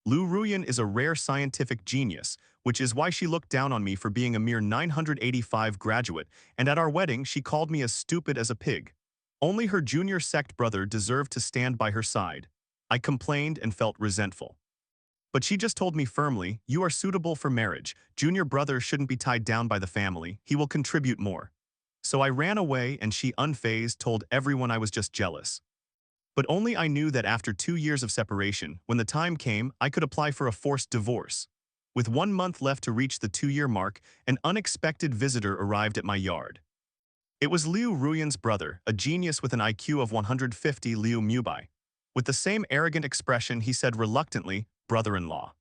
Liu Ruyan is a rare scientific genius, which is why she looked down on me for being a mere 985 graduate, and at our wedding she called me as stupid as a pig. Only her junior sect brother deserved to stand by her side. I complained and felt resentful. But she just told me firmly, "You are suitable for marriage. Junior brother shouldn't be tied down by the family. He will contribute more." So I ran away and she, unfazed, told everyone I was just jealous. But only I knew that after 2 years of separation, when the time came, I could apply for a forced divorce. With 1 month left to reach the 2-year mark, an unexpected visitor arrived at my yard. It was Liu Ruyan's brother, a genius with an IQ of 150, Liu Mubai. With the same arrogant expression, he said reluctantly, "Brother-in-law."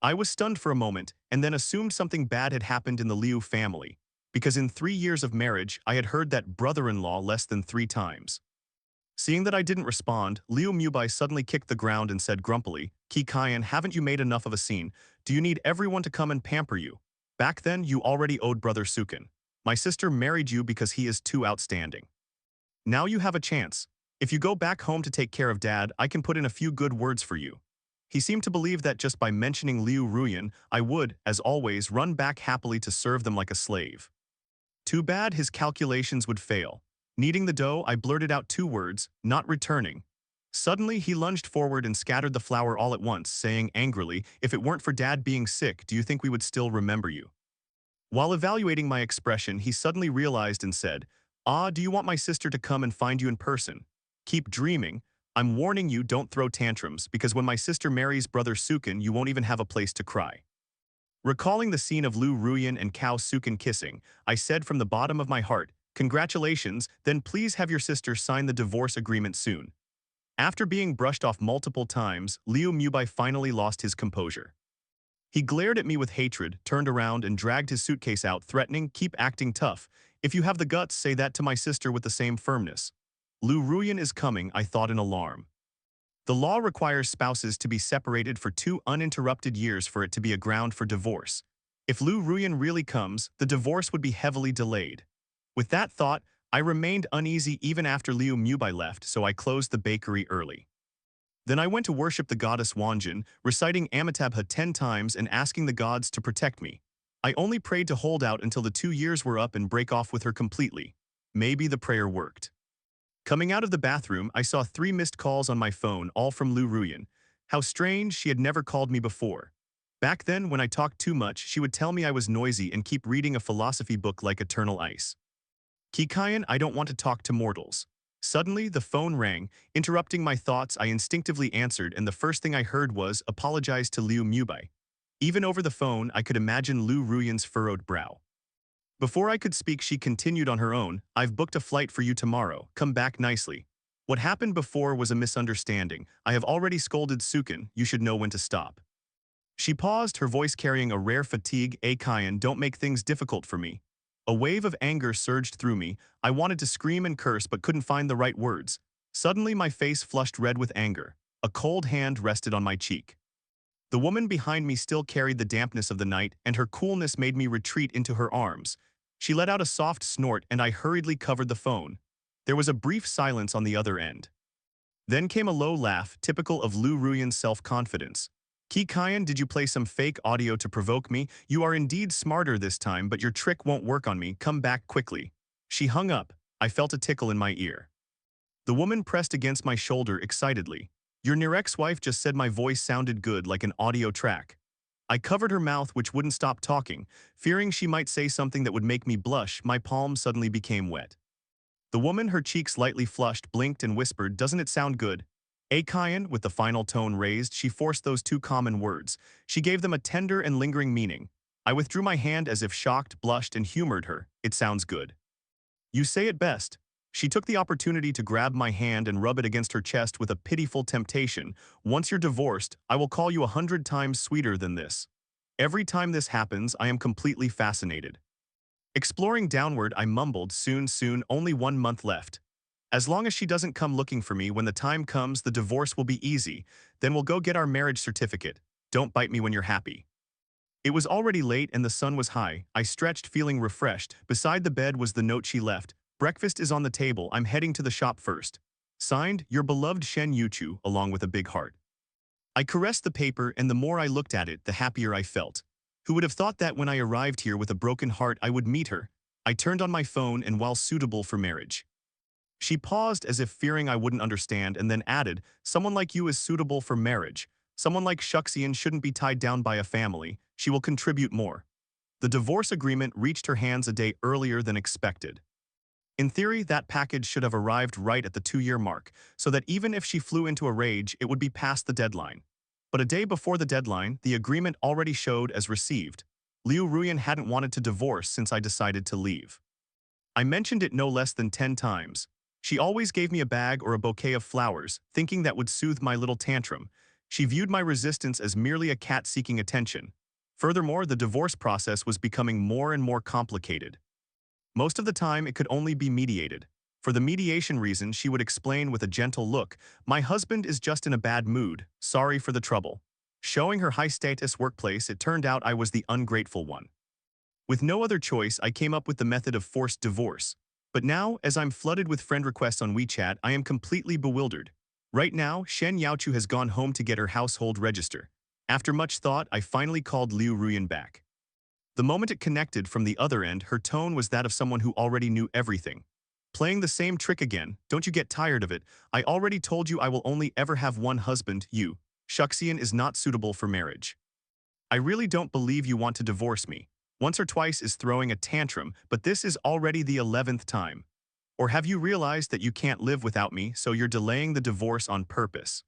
I was stunned for a moment, and then assumed something bad had happened in the Liu family, because in 3 years of marriage, I had heard that brother-in-law less than 3 times. Seeing that I didn't respond, Liu Mubai suddenly kicked the ground and said grumpily, "Qi Kaiyan, haven't you made enough of a scene? Do you need everyone to come and pamper you? Back then, you already owed brother Sukin. My sister married you because he is too outstanding. Now you have a chance. If you go back home to take care of dad, I can put in a few good words for you." He seemed to believe that just by mentioning Liu Ruyan, I would, as always, run back happily to serve them like a slave. Too bad his calculations would fail. Kneading the dough, I blurted out 2 words, "Not returning." Suddenly, he lunged forward and scattered the flour all at once, saying angrily, "If it weren't for Dad being sick, do you think we would still remember you?" While evaluating my expression, he suddenly realized and said, "Ah, do you want my sister to come and find you in person? Keep dreaming. I'm warning you, don't throw tantrums, because when my sister marries brother Sukin, you won't even have a place to cry." Recalling the scene of Liu Ruyan and Cao Sukin kissing, I said from the bottom of my heart, "Congratulations, then please have your sister sign the divorce agreement soon." After being brushed off multiple times, Liu Mubai finally lost his composure. He glared at me with hatred, turned around and dragged his suitcase out, threatening, "Keep acting tough. If you have the guts, say that to my sister with the same firmness." Liu Ruyan is coming, I thought in alarm. The law requires spouses to be separated for 2 uninterrupted years for it to be a ground for divorce. If Liu Ruyan really comes, the divorce would be heavily delayed. With that thought, I remained uneasy even after Liu Mubai left, so I closed the bakery early. Then I went to worship the goddess Wanjin, reciting Amitabha 10 times and asking the gods to protect me. I only prayed to hold out until the 2 years were up and break off with her completely. Maybe the prayer worked. Coming out of the bathroom, I saw 3 missed calls on my phone, all from Liu Ruyan. How strange, she had never called me before. Back then, when I talked too much, she would tell me I was noisy and keep reading a philosophy book like Eternal Ice. "Kikayan, I don't want to talk to mortals." Suddenly, the phone rang, interrupting my thoughts. I instinctively answered, and the first thing I heard was, "Apologize to Liu Mubai." Even over the phone, I could imagine Liu Ruyan's furrowed brow. Before I could speak, she continued on her own, "I've booked a flight for you tomorrow. Come back nicely. What happened before was a misunderstanding. I have already scolded Sukin. You should know when to stop." She paused, her voice carrying a rare fatigue. "Kayan, don't make things difficult for me." A wave of anger surged through me. I wanted to scream and curse but couldn't find the right words. Suddenly, my face flushed red with anger. A cold hand rested on my cheek. The woman behind me still carried the dampness of the night, and her coolness made me retreat into her arms. She let out a soft snort, and I hurriedly covered the phone. There was a brief silence on the other end. Then came a low laugh, typical of Liu Ruyan's self-confidence. "Qi Kaiyan, did you play some fake audio to provoke me? You are indeed smarter this time, but your trick won't work on me. Come back quickly." She hung up. I felt a tickle in my ear. The woman pressed against my shoulder excitedly. "Your near ex-wife just said my voice sounded good, like an audio track." I covered her mouth, which wouldn't stop talking. Fearing she might say something that would make me blush, my palm suddenly became wet. The woman, her cheeks lightly flushed, blinked and whispered, "Doesn't it sound good?" "Kayan," with the final tone raised, she forced those 2 common words. She gave them a tender and lingering meaning. I withdrew my hand as if shocked, blushed, and humored her. "It sounds good. You say it best." She took the opportunity to grab my hand and rub it against her chest with a pitiful temptation. "Once you're divorced, I will call you 100 times sweeter than this. Every time this happens, I am completely fascinated." Exploring downward, I mumbled, "Soon, soon, only 1 month left. As long as she doesn't come looking for me, when the time comes, the divorce will be easy. Then we'll go get our marriage certificate. Don't bite me when you're happy." It was already late and the sun was high. I stretched, feeling refreshed. Beside the bed was the note she left. "Breakfast is on the table. I'm heading to the shop first. Signed, your beloved Shen Yuchu," along with a big heart. I caressed the paper, and the more I looked at it, the happier I felt. Who would have thought that when I arrived here with a broken heart I would meet her? I turned on my phone and while suitable for marriage. She paused as if fearing I wouldn't understand and then added, someone like you is suitable for marriage. Someone like Shuxian shouldn't be tied down by a family. She will contribute more. The divorce agreement reached her hands a day earlier than expected. In theory, that package should have arrived right at the 2-year mark, so that even if she flew into a rage, it would be past the deadline. But a day before the deadline, the agreement already showed as received. Liu Ruyan hadn't wanted to divorce since I decided to leave. I mentioned it no less than 10 times. She always gave me a bag or a bouquet of flowers, thinking that would soothe my little tantrum. She viewed my resistance as merely a cat seeking attention. Furthermore, the divorce process was becoming more and more complicated. Most of the time, it could only be mediated. For the mediation reason, she would explain with a gentle look, "My husband is just in a bad mood, sorry for the trouble." Showing her high-status workplace, it turned out I was the ungrateful one. With no other choice, I came up with the method of forced divorce. But now, as I'm flooded with friend requests on WeChat, I am completely bewildered. Right now, Shen Yaochu has gone home to get her household register. After much thought, I finally called Liu Ruyan back. The moment it connected from the other end, her tone was that of someone who already knew everything. Playing the same trick again, don't you get tired of it? I already told you I will only ever have one husband, you. Shuxian is not suitable for marriage. I really don't believe you want to divorce me. Once or twice is throwing a tantrum, but this is already the 11th time. Or have you realized that you can't live without me, so you're delaying the divorce on purpose?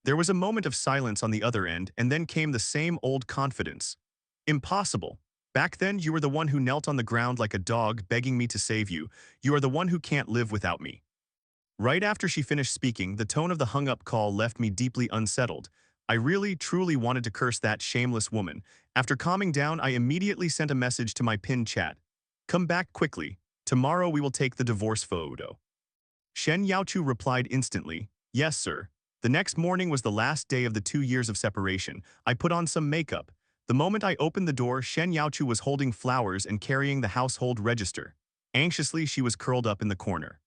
There was a moment of silence on the other end, and then came the same old confidence. Impossible. Back then, you were the one who knelt on the ground like a dog, begging me to save you. You are the one who can't live without me. Right after she finished speaking, the tone of the hung-up call left me deeply unsettled. I really, truly wanted to curse that shameless woman. After calming down, I immediately sent a message to my pinned chat. "Come back quickly. Tomorrow we will take the divorce photo." Shen Yaochu replied instantly, "Yes, sir." The next morning was the last day of the 2 years of separation. I put on some makeup. The moment I opened the door, Shen Yaochu was holding flowers and carrying the household register. Anxiously, she was curled up in the corner.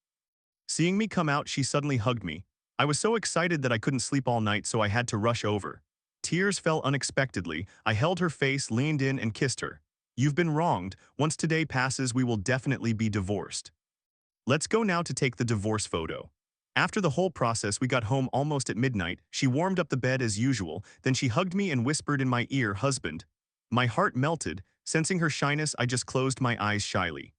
Seeing me come out, she suddenly hugged me. I was so excited that I couldn't sleep all night, so I had to rush over. Tears fell unexpectedly. I held her face, leaned in, and kissed her. "You've been wronged. Once today passes, we will definitely be divorced. Let's go now to take the divorce photo." After the whole process, we got home almost at midnight. She warmed up the bed as usual, then she hugged me and whispered in my ear, "Husband." My heart melted. Sensing her shyness, I just closed my eyes shyly.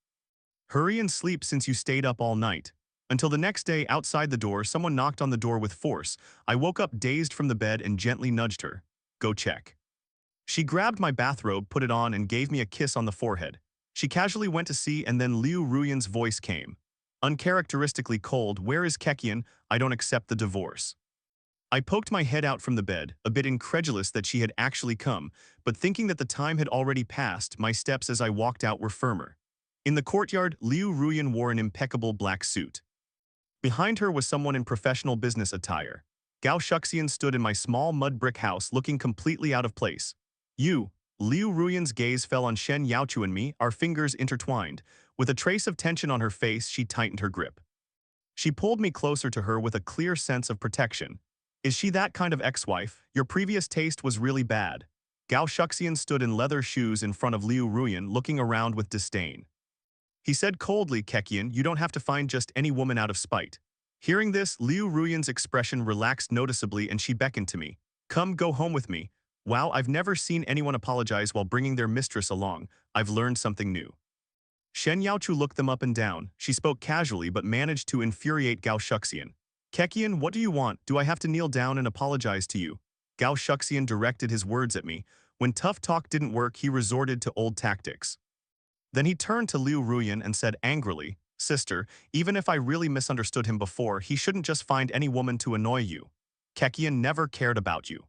"Hurry and sleep since you stayed up all night." Until the next day, outside the door, someone knocked on the door with force. I woke up dazed from the bed and gently nudged her. "Go check." She grabbed my bathrobe, put it on, and gave me a kiss on the forehead. She casually went to see, and then Liu Ruyan's voice came. Uncharacteristically cold, "Where is Kekian? I don't accept the divorce." I poked my head out from the bed, a bit incredulous that she had actually come, but thinking that the time had already passed, my steps as I walked out were firmer. In the courtyard, Liu Ruyan wore an impeccable black suit. Behind her was someone in professional business attire. Gao Shuxian stood in my small mud brick house looking completely out of place. "You." Liu Ruyan's gaze fell on Shen Yaochu and me, our fingers intertwined. With a trace of tension on her face, she tightened her grip. She pulled me closer to her with a clear sense of protection. "Is she that kind of ex-wife? Your previous taste was really bad." Gao Shuxian stood in leather shoes in front of Liu Ruyan, looking around with disdain. He said coldly, "Kekian, you don't have to find just any woman out of spite." Hearing this, Liu Ruyan's expression relaxed noticeably and she beckoned to me. "Come, go home with me." Wow, I've never seen anyone apologize while bringing their mistress along. I've learned something new. Shen Yaochu looked them up and down. She spoke casually but managed to infuriate Gao Shuxian. "Kekian, what do you want? Do I have to kneel down and apologize to you?" Gao Shuxian directed his words at me. When tough talk didn't work, he resorted to old tactics. Then he turned to Liu Ruyan and said angrily, "Sister, even if I really misunderstood him before, he shouldn't just find any woman to annoy you. Kekian never cared about you."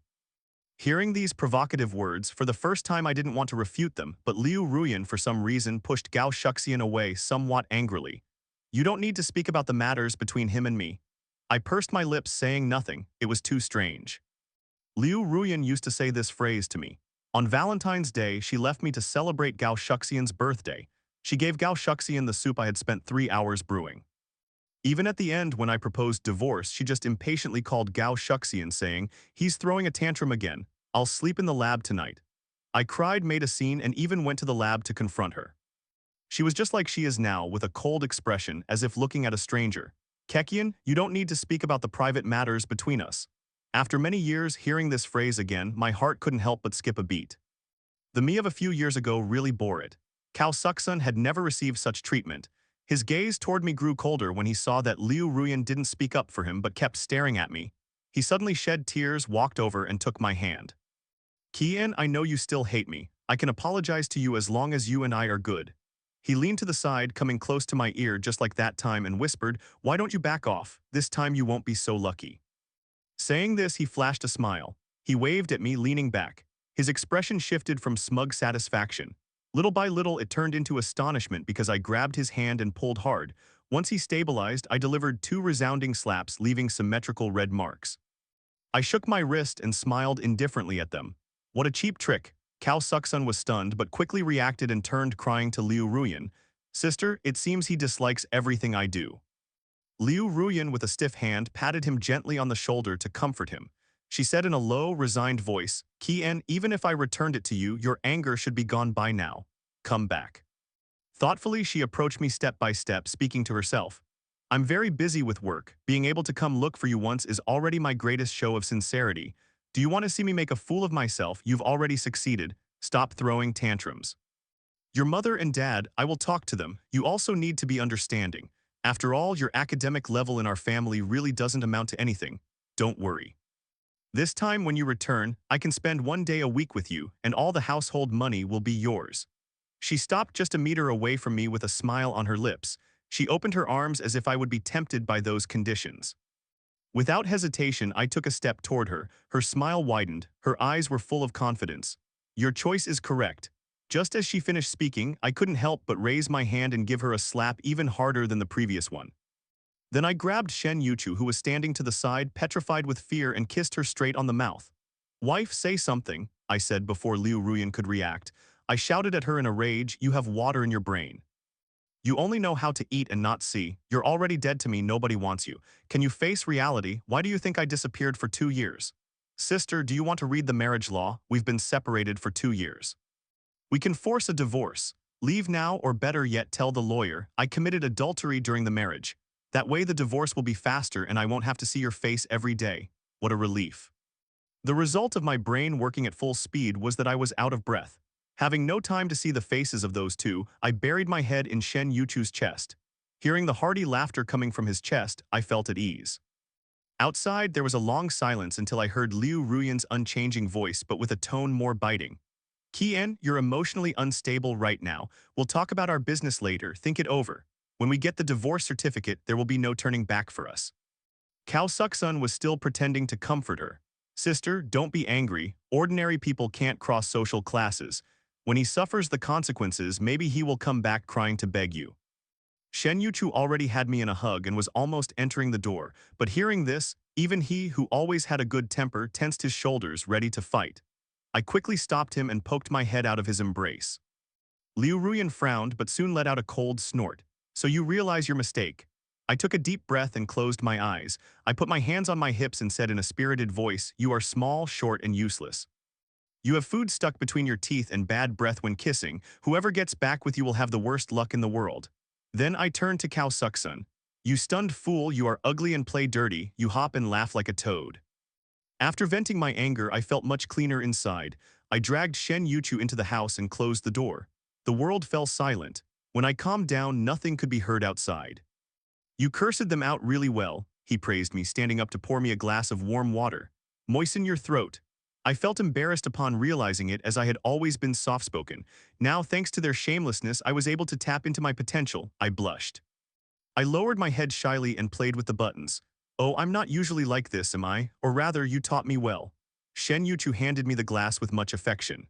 Hearing these provocative words, for the first time I didn't want to refute them, but Liu Ruyan for some reason pushed Gao Shuxian away somewhat angrily. "You don't need to speak about the matters between him and me." I pursed my lips, saying nothing. It was too strange. Liu Ruyan used to say this phrase to me. On Valentine's Day, she left me to celebrate Gao Shuxian's birthday. She gave Gao Shuxian the soup I had spent 3 hours brewing. Even at the end when I proposed divorce, she just impatiently called Gao Shuxian saying, "He's throwing a tantrum again. I'll sleep in the lab tonight." I cried, made a scene, and even went to the lab to confront her. She was just like she is now, with a cold expression, as if looking at a stranger. "Kekian, you don't need to speak about the private matters between us." After many years hearing this phrase again, my heart couldn't help but skip a beat. The me of a few years ago really bore it. Cao Suksun had never received such treatment. His gaze toward me grew colder when he saw that Liu Ruyan didn't speak up for him but kept staring at me. He suddenly shed tears, walked over, and took my hand. "Kian, I know you still hate me. I can apologize to you as long as you and I are good." He leaned to the side, coming close to my ear just like that time, and whispered, "Why don't you back off? This time you won't be so lucky." Saying this, he flashed a smile. He waved at me, leaning back. His expression shifted from smug satisfaction. Little by little, it turned into astonishment because I grabbed his hand and pulled hard. Once he stabilized, I delivered 2 resounding slaps, leaving symmetrical red marks. I shook my wrist and smiled indifferently at them. What a cheap trick. Cao Suksun was stunned but quickly reacted and turned, crying to Liu Ruyan, "Sister, it seems he dislikes everything I do." Liu Ruyan, with a stiff hand, patted him gently on the shoulder to comfort him. She said in a low, resigned voice, "Kian, even if I returned it to you, your anger should be gone by now. Come back." Thoughtfully, she approached me step by step, speaking to herself. "I'm very busy with work. Being able to come look for you once is already my greatest show of sincerity. Do you want to see me make a fool of myself? You've already succeeded. Stop throwing tantrums. Your mother and dad, I will talk to them. You also need to be understanding. After all, your academic level in our family really doesn't amount to anything. Don't worry. This time when you return, I can spend 1 day a week with you, and all the household money will be yours." She stopped just a meter away from me with a smile on her lips. She opened her arms as if I would be tempted by those conditions. Without hesitation, I took a step toward her. Her smile widened. Her eyes were full of confidence. "Your choice is correct." Just as she finished speaking, I couldn't help but raise my hand and give her a slap even harder than the previous one. Then I grabbed Shen Yuchu, who was standing to the side, petrified with fear, and kissed her straight on the mouth. "Wife, say something," I said before Liu Ruyan could react. I shouted at her in a rage, "You have water in your brain. You only know how to eat and not see. You're already dead to me, nobody wants you. Can you face reality? Why do you think I disappeared for 2 years? Sister, do you want to read the marriage law? We've been separated for 2 years. We can force a divorce. Leave now, or better yet, tell the lawyer I committed adultery during the marriage. That way the divorce will be faster and I won't have to see your face every day." What a relief. The result of my brain working at full speed was that I was out of breath. Having no time to see the faces of those two, I buried my head in Shen Yuchu's chest. Hearing the hearty laughter coming from his chest, I felt at ease. Outside, there was a long silence until I heard Liu Ruyan's unchanging voice, but with a tone more biting. "Kian, you're emotionally unstable right now. We'll talk about our business later. Think it over. When we get the divorce certificate, there will be no turning back for us." Cao Suksun was still pretending to comfort her. "Sister, don't be angry. Ordinary people can't cross social classes. When he suffers the consequences, maybe he will come back crying to beg you." Shen Yuchu already had me in a hug and was almost entering the door, but hearing this, even he, who always had a good temper, tensed his shoulders, ready to fight. I quickly stopped him and poked my head out of his embrace. Liu Ruyan frowned but soon let out a cold snort. "So you realize your mistake." I took a deep breath and closed my eyes. I put my hands on my hips and said in a spirited voice, "You are small, short, and useless. You have food stuck between your teeth and bad breath when kissing. Whoever gets back with you will have the worst luck in the world." Then I turned to Cao Suksun. "You stunned fool, you are ugly and play dirty. You hop and laugh like a toad." After venting my anger, I felt much cleaner inside. I dragged Shen Yuchu into the house and closed the door. The world fell silent. When I calmed down, nothing could be heard outside. "You cursed them out really well," he praised me, standing up to pour me a glass of warm water. "Moisten your throat." I felt embarrassed upon realizing it, as I had always been soft-spoken. Now, thanks to their shamelessness, I was able to tap into my potential. I blushed. I lowered my head shyly and played with the buttons. "Oh, I'm not usually like this, am I? Or rather, you taught me well." Shen Yuchu handed me the glass with much affection.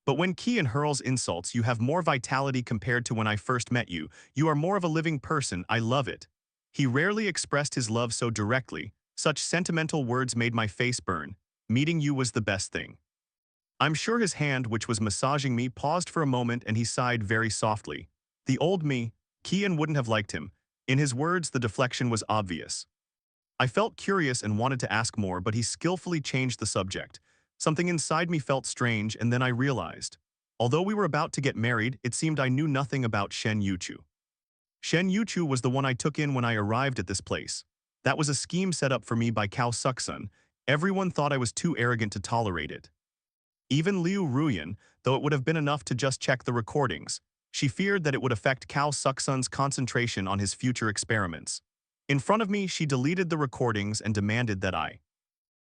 "But when Kian hurls insults, you have more vitality compared to when I first met you. You are more of a living person. I love it." He rarely expressed his love so directly. Such sentimental words made my face burn. "Meeting you was the best thing." I'm sure his hand, which was massaging me, paused for a moment and he sighed very softly. The old me, Kian wouldn't have liked him. In his words, the deflection was obvious. I felt curious and wanted to ask more, but he skillfully changed the subject. Something inside me felt strange, and then I realized. Although we were about to get married, it seemed I knew nothing about Shen Yuchu. Shen Yuchu was the one I took in when I arrived at this place. That was a scheme set up for me by Cao Suxun. Everyone thought I was too arrogant to tolerate it. Even Liu Ruyan, though it would have been enough to just check the recordings. She feared that it would affect Cao Suxun's concentration on his future experiments. In front of me, she deleted the recordings and demanded that I